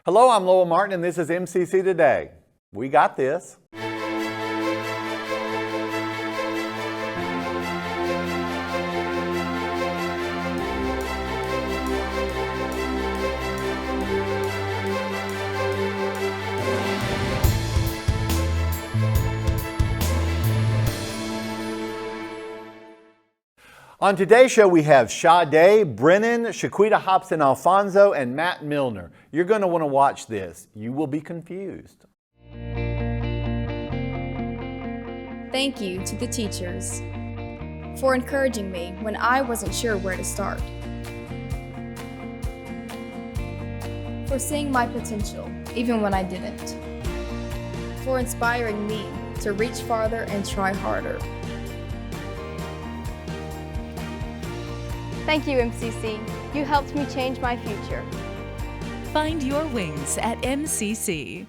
Hello, I'm Lowell Martin, and this is MCC Today. We got this. On today's show, we have Sade, Brinnon, Shaquita, Hopson, Alfonso, and Matt Milner. You're going to want to watch this. You will be confused. Thank you to the teachers for encouraging me when I wasn't sure where to start, for seeing my potential even when I didn't, for inspiring me to reach farther and try harder. Thank you, MCC. You helped me change my future. Find your wings at MCC.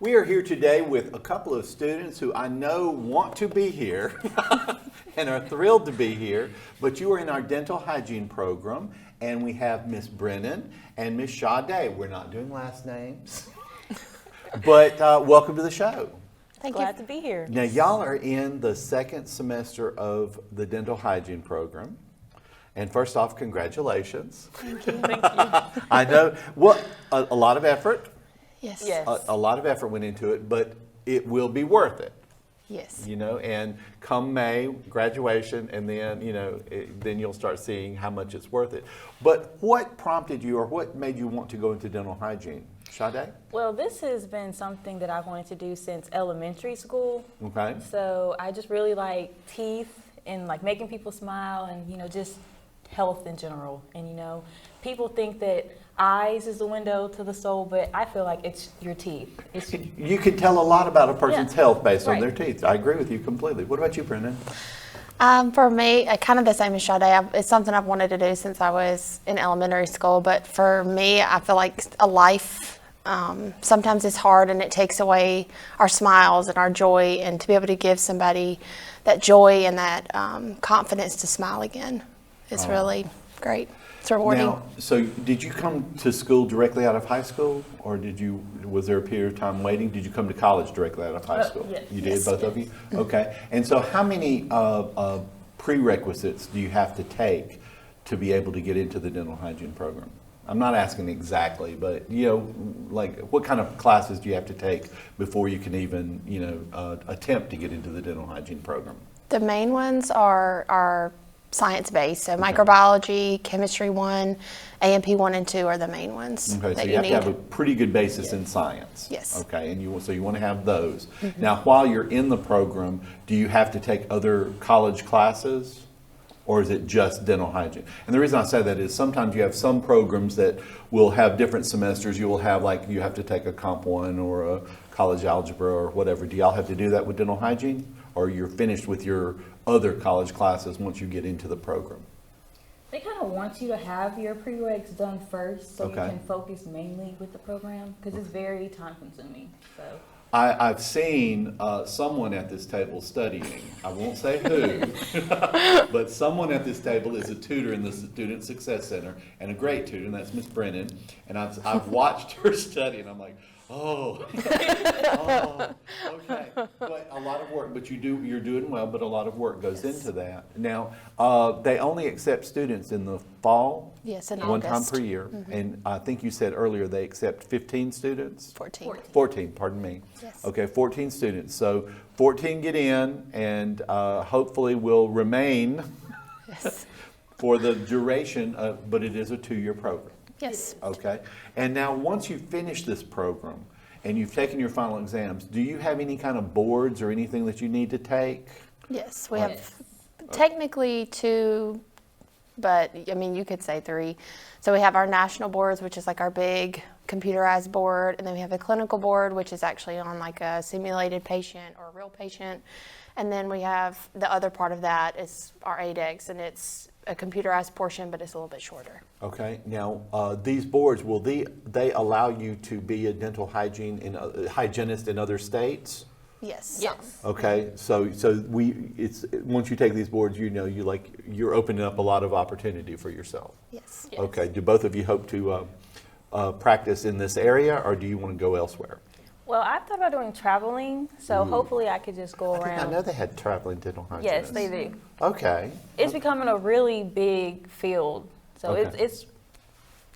We are here today with a couple of students who I know want to be here and are thrilled to be here, but you are in our dental hygiene program, and we have Miss Brinnon and Miss Sade. We're not doing last names, but welcome to the show. Glad to be here. Now, y'all are in the second semester of the dental hygiene program. And first off, congratulations. Thank you. Thank you. I know, well, a lot of effort. Yes. A lot of effort went into it, but it will be worth it. Yes. You know, and come May, graduation, and then, you know, then you'll start seeing how much it's worth it. But what prompted you, or what made you want to go into dental hygiene? Sade? Well, this has been something that I've wanted to do since elementary school. Okay. So I just really like teeth and like making people smile and, you know, just health in general. And, you know, people think that eyes is the window to the soul, but I feel like it's your teeth. You can tell a lot about a person's health based on Right. their teeth. I agree with you completely. What about you, Brennan? For me, kind of the same as Sade. It's something I've wanted to do since I was in elementary school. But for me, I feel like a life, sometimes it's hard and it takes away our smiles and our joy. And to be able to give somebody that joy and that confidence to smile again is really great. It's rewarding. Now, so did you come to school directly out of high school, or was there a period of time waiting? Did you come to college directly out of high school? Yes. You did, Yes. both of you? Okay. And so how many prerequisites do you have to take to be able to get into the dental hygiene program? I'm not asking exactly, but, you know, like what kind of classes do you have to take before you can even, you know, attempt to get into the dental hygiene program? The main ones are science-based, so microbiology, chemistry 1, A&P 1 and 2 are the main ones. Okay, so that you have need. to have a pretty good basis in science. Yes. Okay, and so you want to have those. Now, while you're in the program, do you have to take other college classes, or is it just dental hygiene? And the reason I say that is sometimes you have some programs that will have different semesters. You will have, like, you have to take a Comp 1 or a college algebra or whatever. Do y'all have to do that with dental hygiene, or you're finished with your other college classes once you get into the program? They kind of want you to have your prereqs done first so Okay. you can focus mainly with the program because it's very time consuming. So I've seen someone at this table studying. I won't say who, but someone at this table is a tutor in the Student Success Center, and a great tutor, and that's Miss Brinnon. And I've watched her study, and I'm like, oh, okay. But a lot of work, but you're doing well, but a lot of work goes into that. Now, they only accept students in the fall? Yes, in one time August. per year. And I think you said earlier they accept 15 students? 14. 14, pardon me. Yes. Okay, 14 students. So 14 get in and hopefully will remain Yes. for the duration but it is a 2-year program. Yes. Okay. And now once you finish this program and you've taken your final exams, do you have any kind of boards or anything that you need to take? Yes, we have technically 2, but I mean, you could say 3. So we have our national boards, which is like our big computerized board, and then we have a clinical board, which is actually on like a simulated patient or a real patient. And then we have the other part of that is our ADEX, and it's a computerized portion, but it's a little bit shorter. Okay. Now, these boards, will they allow you to be a dental hygienist in other states? Yes. yes. Okay, so it's once you take these boards, you know, you're opening up a lot of opportunity for yourself. Yes. Yes. Okay, do both of you hope to practice in this area, or do you want to go elsewhere? Well, I thought about doing traveling, so hopefully I could just go I around. know they had traveling dental hygienists. Yes, they do. Okay. It's becoming a really big field, so Okay.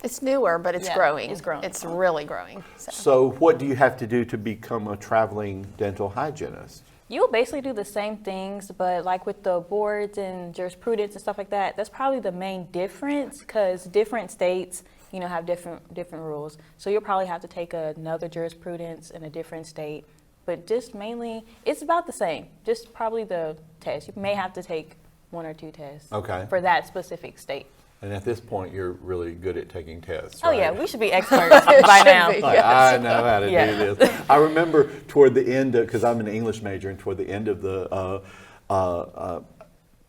It's newer, but it's Yeah, growing. it's growing. It's really growing. So. So what do you have to do to become a traveling dental hygienist? You'll basically do the same things, but like with the boards and jurisprudence and stuff like that, that's probably the main difference, because different states, have different rules. So you'll probably have to take another jurisprudence in a different state, but just mainly, it's about the same, just probably the test. You may have to take 1 or 2 tests Okay. for that specific state. And at this point, you're really good at taking tests, Oh right? yeah, we should be experts by now. be. Like, I know how to Yeah. do this. I remember toward the end, because I'm an English major, and toward the end of the,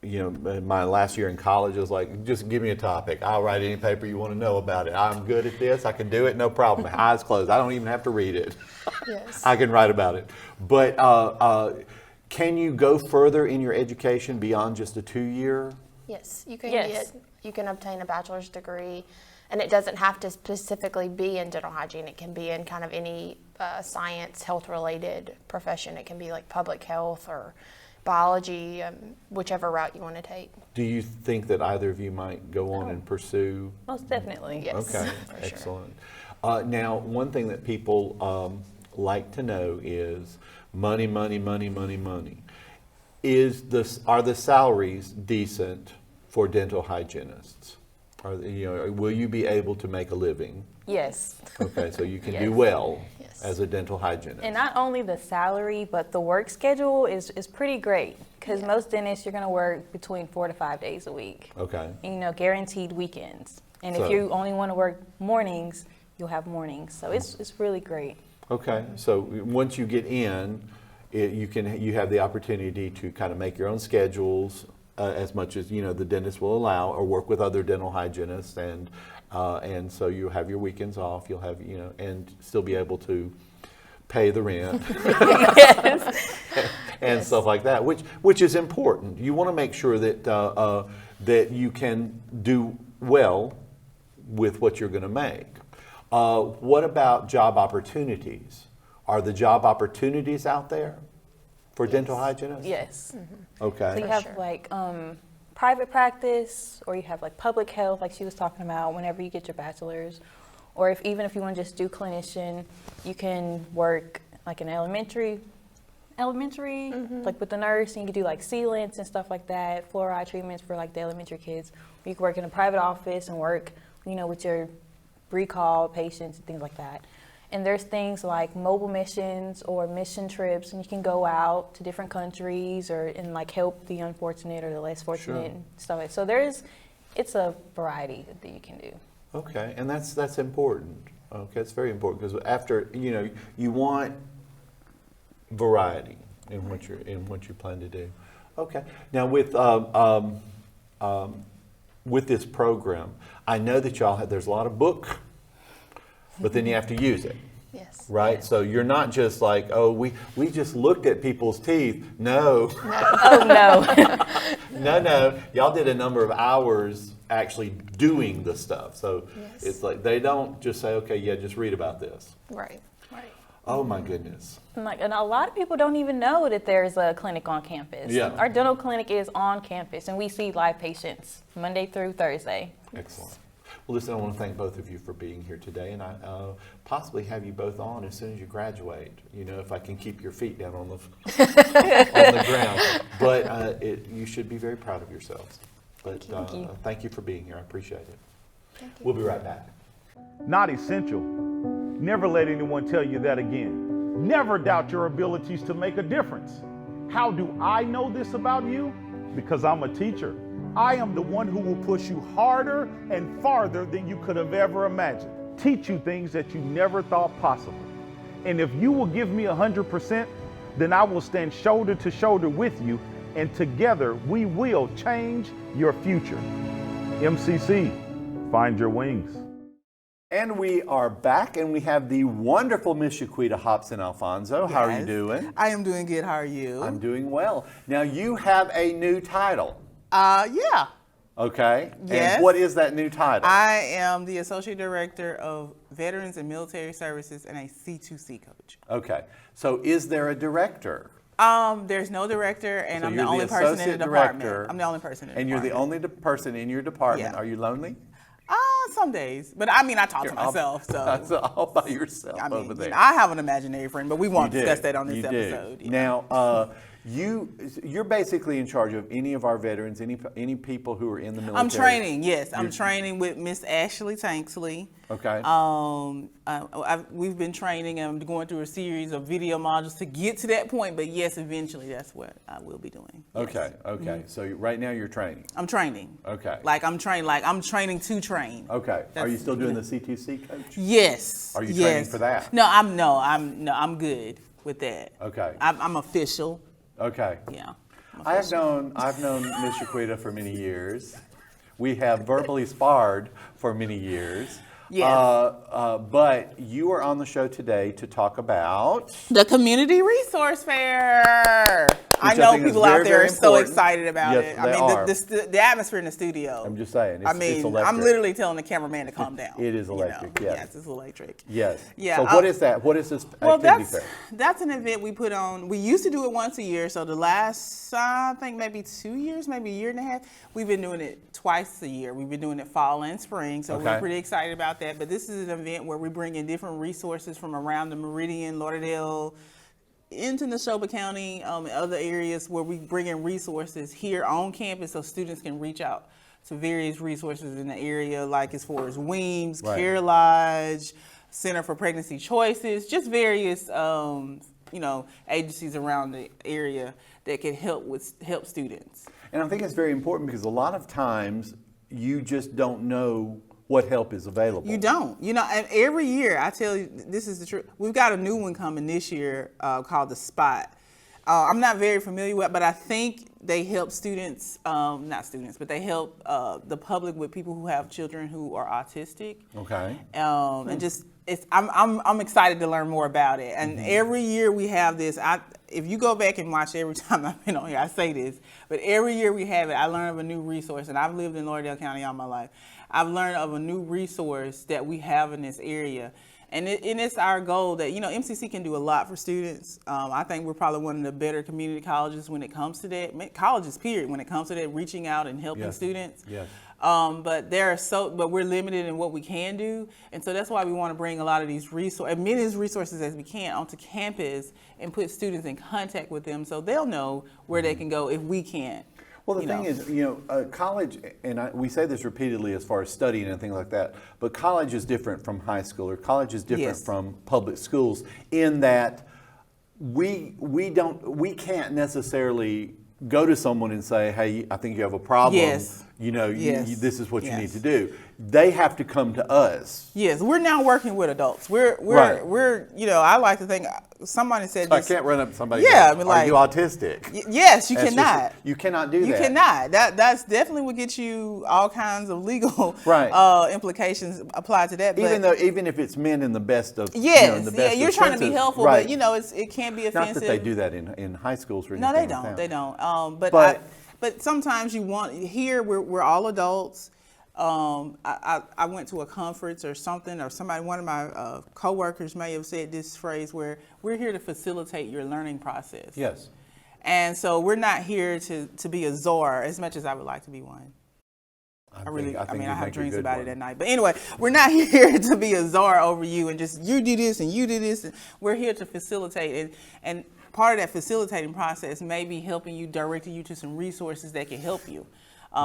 in my last year in college, it was like, just give me a topic. I'll write any paper you want to know about it. I'm good at this. I can do it, no problem. Eyes closed. I don't even have to read it. Yes. I can write about it. But can you go further in your education beyond just a 2-year? Yes, you can Yes. you can obtain a bachelor's degree, and it doesn't have to specifically be in dental hygiene. It can be in kind of any science, health-related profession. It can be like public health or biology, whichever route you want to take. Do you think that either of you might go on and pursue? Most definitely. Yes. Okay, for sure. excellent. Now, one thing that people like to know is money, money, money, money, money. Are the salaries decent for dental hygienists? Will you be able to make a living? Yes. Okay, so you can Yes. do well Yes. as a dental hygienist. And not only the salary, but the work schedule is pretty great, because most dentists, you're going to work between 4 to 5 days a week. Okay. And, guaranteed weekends. And So- if you only want to work mornings, you'll have mornings. So it's really great. Okay, so once you get in, you have the opportunity to kind of make your own schedules as much as the dentist will allow, or work with other dental hygienists, and so you have your weekends off. You'll have and still be able to pay the rent and stuff like that, which is important. You want to make sure that that you can do well with what you're going to make. What about job opportunities? Are the job opportunities out there for dental hygienists? Yes. Okay. So you have sure. like private practice, or you have like public health, like she was talking about, whenever you get your bachelor's. Or even if you want to just do clinician, you can work like in elementary, like with the nurse, and you can do like sealants and stuff like that, fluoride treatments for like the elementary kids. Or you can work in a private office and work, with your recall patients and things like that. And there's things like mobile missions or mission trips, and you can go out to different countries and like help the unfortunate or the less fortunate and stuff like that. So it's a variety that you can do. Okay, and that's important. Okay, it's very important, because after you want variety in what you plan to do. Okay, now with this program, I know that there's a lot of book, but then you have to use it. Yes. Right? So you're not just like, oh, we just looked at people's teeth. No. Oh, no. No. Y'all did a number of hours actually doing the stuff. So Yes. it's like they don't just say, okay, yeah, just read about this. Right. Oh my goodness. And a lot of people don't even know that there's a clinic on campus. Yeah. Our dental clinic is on campus, and we see live patients Monday through Thursday. Excellent. Well, listen, I want to thank both of you for being here today, and I possibly have you both on as soon as you graduate. If I can keep your feet down on the on the ground. But you should be very proud of yourselves. But thank you for being here. I appreciate it. Thank you. We'll be right back. Not essential. Never let anyone tell you that again. Never doubt your abilities to make a difference. How do I know this about you? Because I'm a teacher. I am the one who will push you harder and farther than you could have ever imagined. Teach you things that you never thought possible. And if you will give me 100%, then I will stand shoulder to shoulder with you, and together we will change your future. MCC, find your wings. And we are back, and we have the wonderful Miss Shaquita Hopson Alfonso. How are you Yes. doing? I am doing good. How are you? I'm doing well. Now, you have a new title. Yeah. Okay. Yes. And what is that new title? I am the Associate Director of Veterans and Military Services and a C2C coach. Okay. So is there a director? There's no director, and So I'm you're the only the person in associate the department. director, I'm the only person in the And you're department. the only person in your department. Yeah. Are you lonely? Some days, but I mean, I talk to myself, so. All by yourself I mean, over there. I have an imaginary friend, but we won't You do. discuss that on this You do. episode. Yeah. Now, you're basically in charge of any of our veterans, any people who are in the military. I'm training, yes. I'm training with Miss Ashley Tanksley. Okay. We've been training and going through a series of video modules to get to that point, but yes, eventually that's what I will be doing. Okay. Yes. Okay. So right now you're training. I'm training. Okay. I'm training to train. Okay. Are you That's- still doing the CTC coach? Yes. Are you yes. training for that? No, I'm good with that. Okay. I'm official. Okay. Yeah. I've known Miss Shaquita for many years. We have verbally sparred for many years. Yes. But you are on the show today to talk about The Community Resource Fair. I Which I know think is people very, out there very are so important. excited about Yes, it. they I mean, are. the atmosphere in the studio. I'm just saying. It's, I mean, it's electric. I'm literally telling the cameraman to calm down. It is you know? electric, yes. Yes, it's electric. Yes. Yeah, So what is that? What is this Well, activity fair? that's an event we put on. We used to do it once a year. So the last, I think maybe 2 years, maybe a year and a half, we've been doing it twice a year. We've been doing it fall and spring. So Okay. we're pretty excited about that. But this is an event where we bring in different resources from around the Meridian, Lauderdale, into Neshoba County, and other areas where we bring in resources here on campus so students can reach out to various resources in the area, like as far as Weems, Right. Care Lodge, Center for Pregnancy Choices, just various agencies around the area that can help students. And I think it's very important because a lot of times you just don't know what help is available. You don't. And every year, I tell you, this is the truth. We've got a new one coming this year called The Spot. I'm not very familiar with it, but I think they help students, not students, but they help the public with people who have children who are autistic. Okay. And just, I'm excited to learn more about it. And every year we have this. If you go back and watch every time I've been on here, I say this, but every year we have it, I learn of a new resource. And I've lived in Lauderdale County all my life. I've learned of a new resource that we have in this area. And it's our goal that, MCC can do a lot for students. I think we're probably one of the better community colleges when it comes to that. Colleges, period, when it comes to that, reaching out and helping students. Yes. But we're limited in what we can do. And so that's why we want to bring a lot of these resources, as many of these resources as we can onto campus and put students in contact with them so they'll know where they can go if we can't. Well, the thing is, college, and we say this repeatedly as far as studying and things like that, but college is different from high school, or college is different Yes. from public schools in that we can't necessarily go to someone and say, hey, I think you have a problem. Yes. Yes. This is what you need Yes. to do. They have to come to us. Yes, we're now working with adults. We're I like to think somebody said I this. can't run up to somebody. Yeah, and go, I mean, are you autistic? Yes, you That's cannot. you cannot do that. You cannot. That's definitely would get you all kinds of legal Right. implications applied to that. Even if it's meant in the best of Yes, in the best you're of trying to be senses. helpful, Right. but it can be offensive. Not that they do that in high schools or anything. No, they like don't. that. They don't. But- But sometimes we're all adults. I went to a conference or something, or one of my coworkers may have said this phrase where we're here to facilitate your learning process. Yes. And so we're not here to be a czar as much as I would like to be one. I have dreams about it at night. But anyway, we're not here to be a czar over you and just you do this and you do this. We're here to facilitate. And part of that facilitating process may be helping you, directing you to some resources that can help you.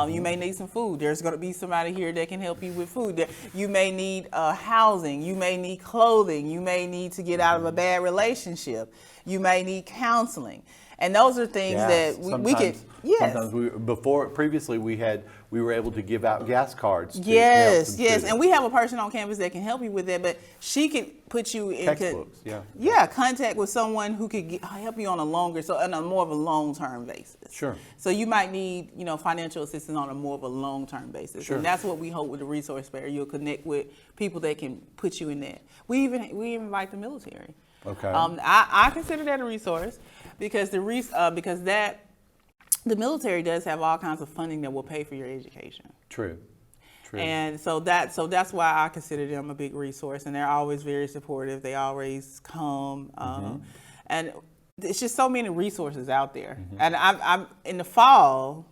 You may need some food. There's going to be somebody here that can help you with food. You may need housing. You may need clothing. You may need to get out of a bad relationship. You may need counseling. And those are things that we could. Yes. Sometimes previously we were able to give out gas cards. To Yes, help some students. and we have a person on campus that can help you with that, but she could put you in Textbooks, yeah. contact with someone who could help you on a more of a long-term basis. Sure. So you might need, financial assistance on a more of a long-term basis, Sure. and that's what we hope with the resource fair. You'll connect with people that can put you in that. We even invite the military. Okay. I consider that a resource because the military does have all kinds of funding that will pay for your education. True. And so that's why I consider them a big resource, and they're always very supportive. They always come, and it's just so many resources out there. And I'm in the fall.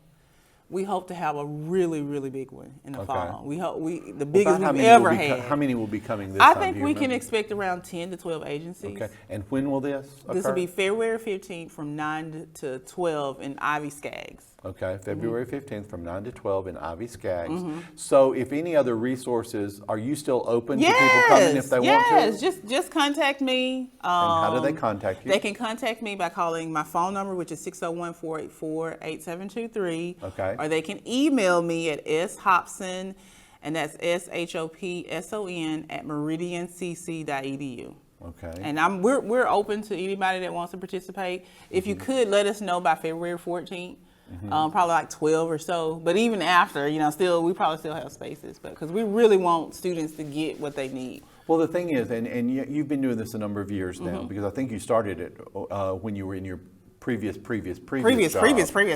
We hope to have a really, really big one in the fall. We hope the biggest we've ever had. How many will be coming this time? I think we can expect around 10 to 12 agencies. Okay. And when will this occur? This will be February 15th from 9 to 12 in Ivy Skaggs. Okay, February 15th from 9 to 12 in Ivy Skaggs. So if any other resources, are you still open to people coming if they want to? Yes, just contact me. And how do they contact you? They can contact me by calling my phone number, which is 601-484-8723. Okay. Or they can email me at shopson, and that's SHOPSON @meridiancc.edu. Okay. And we're open to anybody that wants to participate. If you could let us know by February 14th. Probably like 12 or so, but even after, we probably still have spaces, because we really want students to get what they need. Well, the thing is, and you've been doing this a number of years now, because I think you started it when you were in your previous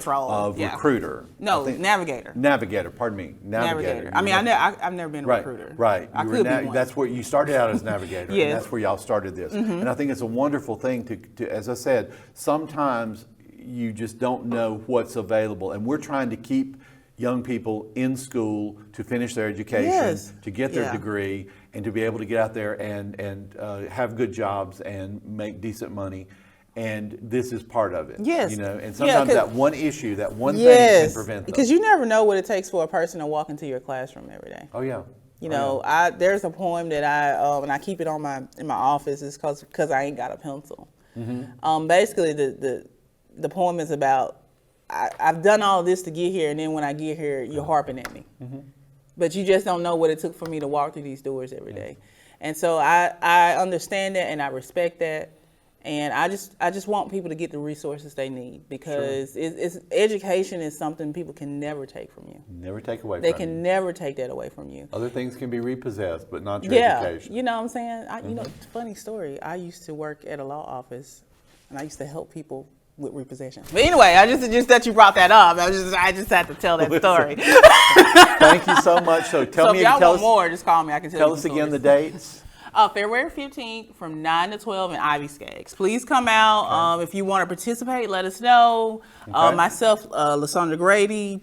role of recruiter. No, navigator. Pardon me, navigator. I mean, I've never been a recruiter. Right. I could be one. That's where you started out as navigator. Yes. And that's where y'all started this. And I think it's a wonderful thing to, as I said, sometimes you just don't know what's available, and we're trying to keep young people in school to finish their education, to get their degree, and to be able to get out there and have good jobs and make decent money. And this is part of it. Yes. And sometimes that one issue, that one thing can prevent them. Because you never know what it takes for a person to walk into your classroom every day. Oh yeah. There's a poem that and I keep it in my office, is because I ain't got a pencil. Basically the poem is about, I've done all of this to get here, and then when I get here, you're harping at me. But you just don't know what it took for me to walk through these doors every day. And so I understand that, and I respect that, and I just want people to get the resources they need, because education is something people can never take from you. Never take away from you. you. They can never take that away from you. Other things can be repossessed, but not your education. You know what I'm saying? Funny story. I used to work at a law office, and I used to help people with repossession. But anyway, I just that you brought that up. I just had to tell that story. Thank you so much. So tell me, if y'all want more, just call me. I can tell us again the dates. February 15th from 9 to 12 in Ivy Skaggs. Please come out. If you want to participate, let us know. Myself, Lysandra Grady,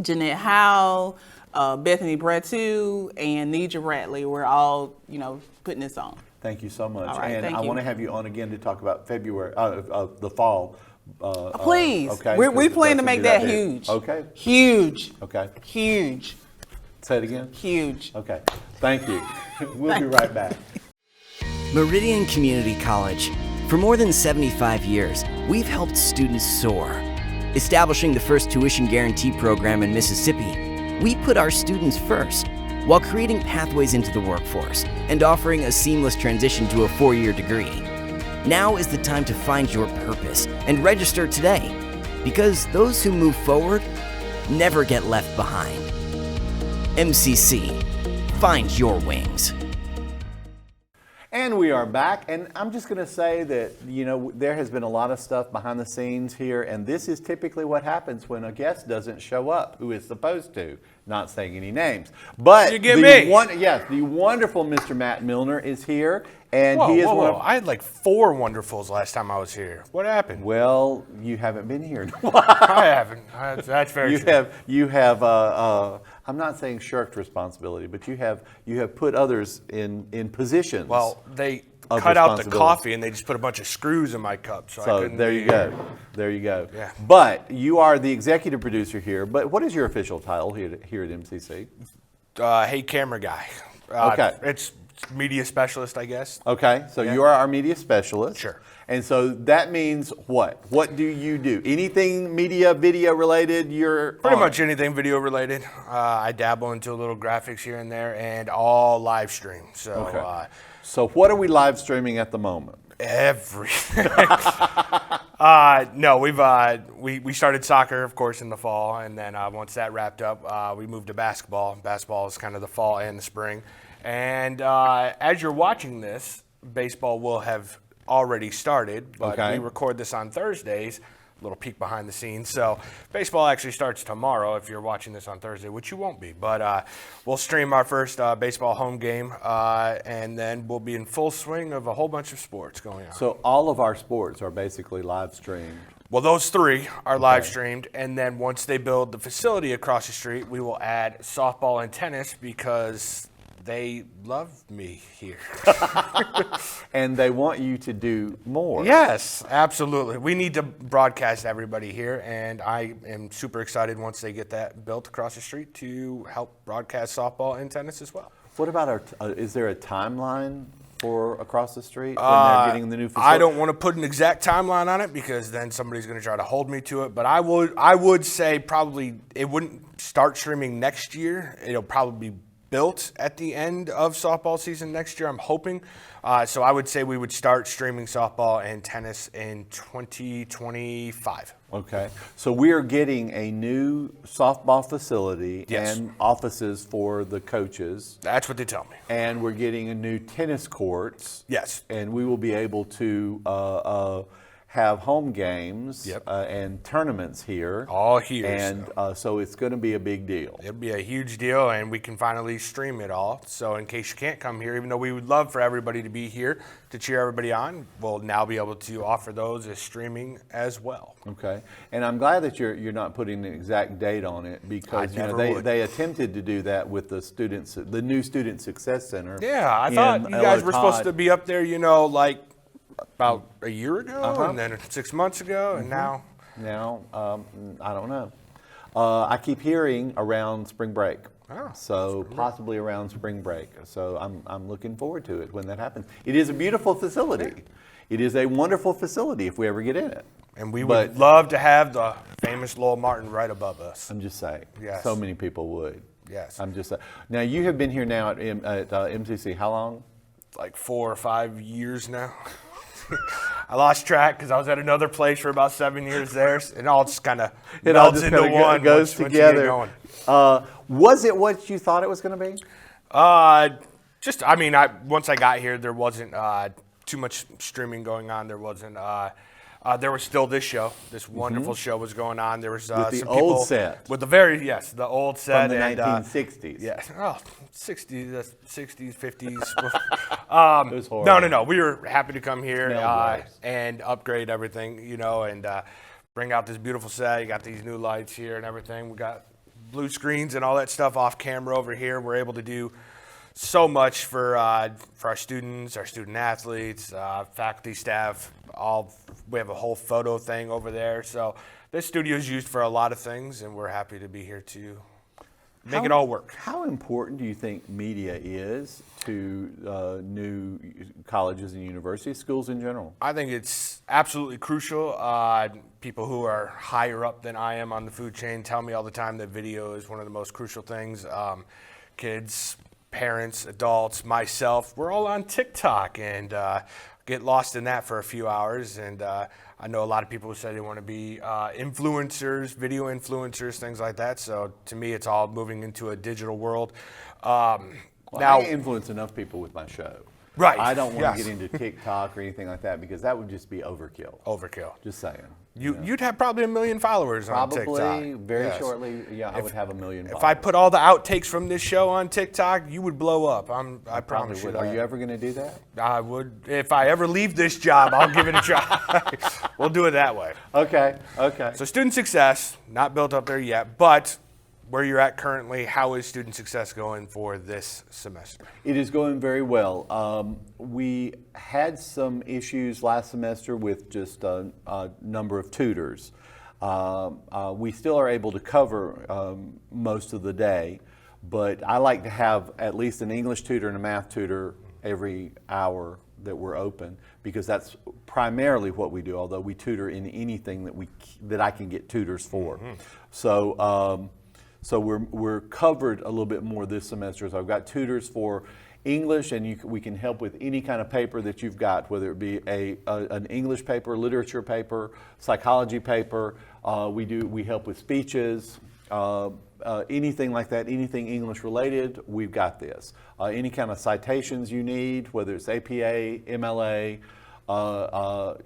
Jeanette Howe, Bethany Bretu, and Nidra Ratley. We're all, putting this on. Thank you so much. All right, and I want to have you on again to talk about February, the fall. Please. Okay. We plan to make that huge. Okay. Huge. Okay. Huge. Say it again. Huge. Okay. Thank you. We'll be right back. Meridian Community College. For more than 75 years, we've helped students soar. Establishing the first tuition guarantee program in Mississippi, we put our students first, while creating pathways into the workforce and offering a seamless transition to a 4-year degree. Now is the time to find your purpose and register today, because those who move forward never get left behind. MCC, find your wings. And we are back, and I'm just going to say that, there has been a lot of stuff behind the scenes here, and this is typically what happens when a guest doesn't show up who is supposed to. Not saying any names. But the wonderful Mr. Matt Milner is here, and he is one of... I had like 4 wonderfuls last time I was here. What happened? Well, you haven't been here. I haven't. That's very true. You have I'm not saying shirked responsibility, but you have put others in positions. Well, they cut out the coffee and they just put a bunch of screws in my cup, so I couldn't. There you go. There you go. Yeah. But you are the executive producer here. But what is your official title here at MCC? Hey, camera guy. Okay. It's media specialist, I guess. Okay. So you are our media specialist. Sure. And so that means what? What do you do? Anything media, video related? You're pretty much anything video related. I dabble into a little graphics here and there, and all live stream. So, okay. So what are we live streaming at the moment? Everything. No, we started soccer, of course, in the fall, and then once that wrapped up, we moved to basketball. Basketball is kind of the fall and the spring. And as you're watching this, baseball will have already started, but we record this on Thursdays. little peek behind the scenes. So baseball actually starts tomorrow if you're watching this on Thursday, which you won't be. But we'll stream our first baseball home game, and then we'll be in full swing of a whole bunch of sports going on. So all of our sports are basically live streamed. Well, those 3 are live streamed, and then once they build the facility across the street, we will add softball and tennis because they love me here. And they want you to do more. Yes, absolutely. We need to broadcast everybody here, and I am super excited once they get that built across the street to help broadcast softball and tennis as well. What about is there a timeline for across the street when they're getting the new facility? I don't want to put an exact timeline on it because then somebody's going to try to hold me to it. But I would say probably it wouldn't start streaming next year. It'll probably be built at the end of softball season next year, I'm hoping. So I would say we would start streaming softball and tennis in 2025. Okay. So we are getting a new softball facility and offices for the coaches. That's what they tell me. And we're getting a new tennis courts. Yes. And we will be able to have home games and tournaments here. All here. And so it's going to be a big deal. It'll be a huge deal, and we can finally stream it all. So in case you can't come here, even though we would love for everybody to be here to cheer everybody on, we'll now be able to offer those as streaming as well. Okay. And I'm glad that you're not putting an exact date on it because they attempted to do that with the new Student Success Center. Yeah, I thought you guys were supposed to be up there, like about a year ago, and then 6 months ago, and now? Now, I don't know. I keep hearing around spring break. So possibly around spring break. So I'm looking forward to it when that happens. It is a beautiful facility. It is a wonderful facility if we ever get in it. And we would love to have the famous Lowell Martin right above us. I'm just saying. Yes. So many people would. Yes. I'm just saying. Now, you have been here now at MCC how long? Like 4 or 5 years now. I lost track because I was at another place for about 7 years there. It all just kind of melts into one. Goes together. Was it what you thought it was going to be? Once I got here, there wasn't too much streaming going on. There wasn't. There was still this show. This wonderful show was going on. There was with the some old people set. With the old set from the and 1960s. Yeah. Oh, 60s, 60s, 50s. It was horrible. No. We were happy to come here and upgrade everything, and bring out this beautiful set. You got these new lights here and everything. We got blue screens and all that stuff off camera over here. We're able to do so much for our students, our student athletes, faculty, staff. We have a whole photo thing over there. So this studio is used for a lot of things, and we're happy to be here to make it all work. How important do you think media is to new colleges and universities, schools in general? I think it's absolutely crucial. People who are higher up than I am on the food chain tell me all the time that video is one of the most crucial things. Kids, parents, adults, myself, we're all on TikTok and get lost in that for a few hours. And I know a lot of people who say they want to be influencers, video influencers, things like that. So to me, it's all moving into a digital world. Now, I influence enough people with my show. Right. I don't want to get into TikTok or anything like that because that would just be overkill. Overkill. Just saying. You'd have probably 1 million followers on TikTok. Probably, very shortly, I would have 1 million followers. If I put all the outtakes from this show on TikTok, you would blow up. I promise you that. Are you ever going to do that? I would. If I ever leave this job, I'll give it a try. We'll do it that way. Okay. So student success, not built up there yet, but where you're at currently, how is student success going for this semester? It is going very well. We had some issues last semester with just a number of tutors. We still are able to cover most of the day, but I like to have at least an English tutor and a math tutor every hour that we're open because that's primarily what we do, although we tutor in anything that I can get tutors for. Mm-hmm. So we're covered a little bit more this semester. So I've got tutors for English, and we can help with any kind of paper that you've got, whether it be an English paper, literature paper, psychology paper. We help with speeches, anything like that, anything English related. We've got this. Any kind of citations you need, whether it's APA, MLA,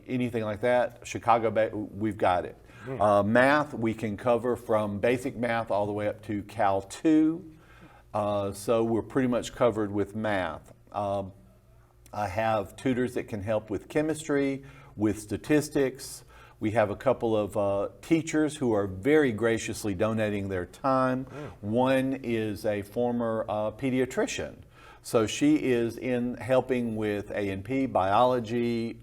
anything like that. Chicago, we've got it. Math, we can cover from basic math all the way up to Cal 2. So we're pretty much covered with math. I have tutors that can help with chemistry, with statistics. We have a couple of teachers who are very graciously donating their time. One is a former pediatrician. So she is in helping with A&P, biology,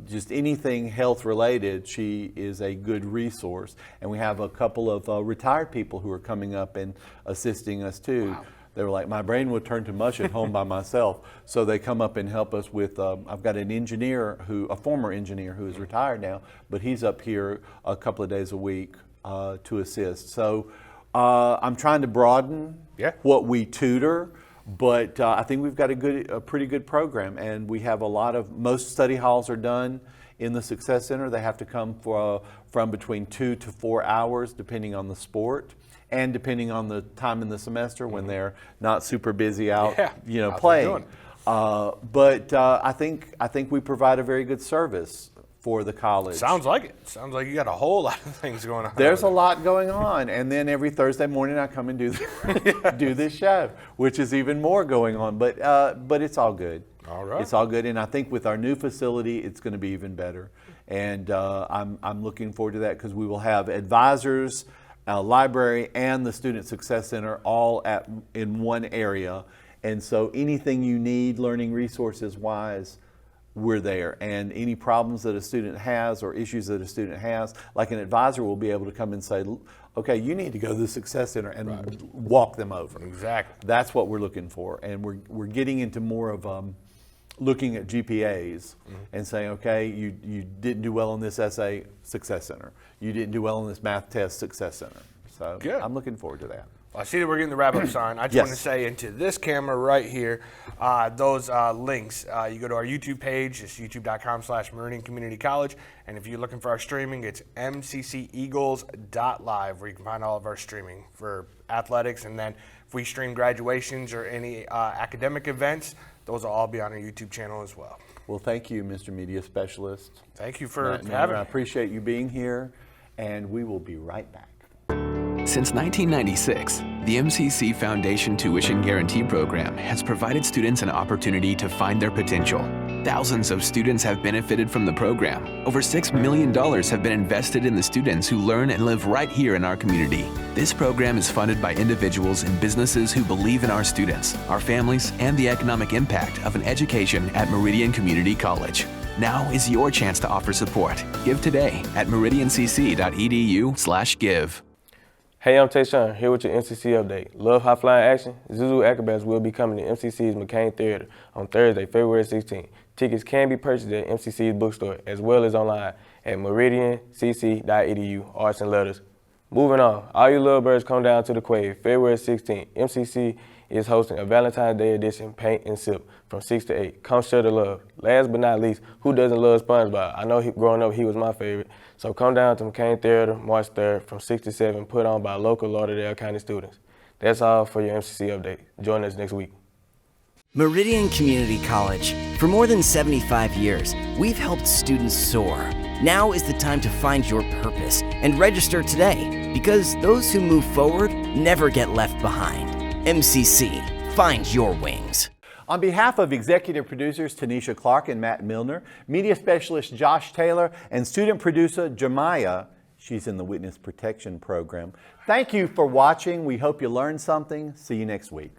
just anything health related. She is a good resource. And we have a couple of retired people who are coming up and assisting us too. Wow. They were like, my brain would turn to mush at home by myself. So they come up and help us with, I've got an engineer, a former engineer who is retired now, but he's up here a couple of days a week to assist. So I'm trying to broaden what we tutor, but I think we've got a pretty good program, and we have most study halls are done in the Success Center. They have to come from between 2 to 4 hours, depending on the sport. And depending on the time in the semester when they're not super busy out, playing. But I think we provide a very good service for the college. Sounds like it. Sounds like you got a whole lot of things going on. There's a lot going on, and then every Thursday morning I come and do this show, which is even more going on. But it's all good. All right. It's all good, and I think with our new facility, it's going to be even better. And I'm looking forward to that because we will have advisors, library, and the Student Success Center all in one area. And so anything you need learning resources wise, we're there. And any problems that a student has or issues that a student has, like an advisor will be able to come and say, okay, you need to go to the Success Center and walk them over. Exactly. That's what we're looking for. And we're getting into more of looking at GPAs and saying, okay, you didn't do well on this essay, Success Center. You didn't do well on this math test, Success Center. So good. I'm looking forward to that. Well, I see that we're getting the wrap-up sign. I just want to say into this camera right here, those links, you go to our YouTube page, it's youtube.com/Meridian Community College. And if you're looking for our streaming, it's mcceagles.live, where you can find all of our streaming for athletics. And then if we stream graduations or any academic events, those will all be on our YouTube channel as well. Well, thank you, Mr. Media Specialist. Thank you for having me. I appreciate you being here, and we will be right back. Since 1996, the MCC Foundation Tuition Guarantee Program has provided students an opportunity to find their potential. Thousands of students have benefited from the program. Over $6 million have been invested in the students who learn and live right here in our community. This program is funded by individuals and businesses who believe in our students, our families, and the economic impact of an education at Meridian Community College. Now is your chance to offer support. Give today at meridiancc.edu/give. Hey, I'm Tayshawn, here with your MCC update. Love high flying action? Zuzu Acrobats will be coming to MCC's McCain Theater on Thursday, February 16th. Tickets can be purchased at MCC's bookstore as well as online at meridiancc.edu, arts and letters. Moving on, all you little birds come down to the Quave, February 16th. MCC is hosting a Valentine's Day edition paint and sip from 6 to 8. Come share the love. Last but not least, who doesn't love SpongeBob? I know growing up he was my favorite. So come down to McCain Theater March 3rd from 6 to 7, put on by local Lauderdale County students. That's all for your MCC update. Join us next week. Meridian Community College. For more than 75 years, we've helped students soar. Now is the time to find your purpose and register today, because those who move forward never get left behind. MCC, find your wings. On behalf of executive producers Tanisha Clark and Matt Milner, media specialist Josh Taylor, and student producer Jemiah, she's in the Witness Protection Program, thank you for watching. We hope you learned something. See you next week.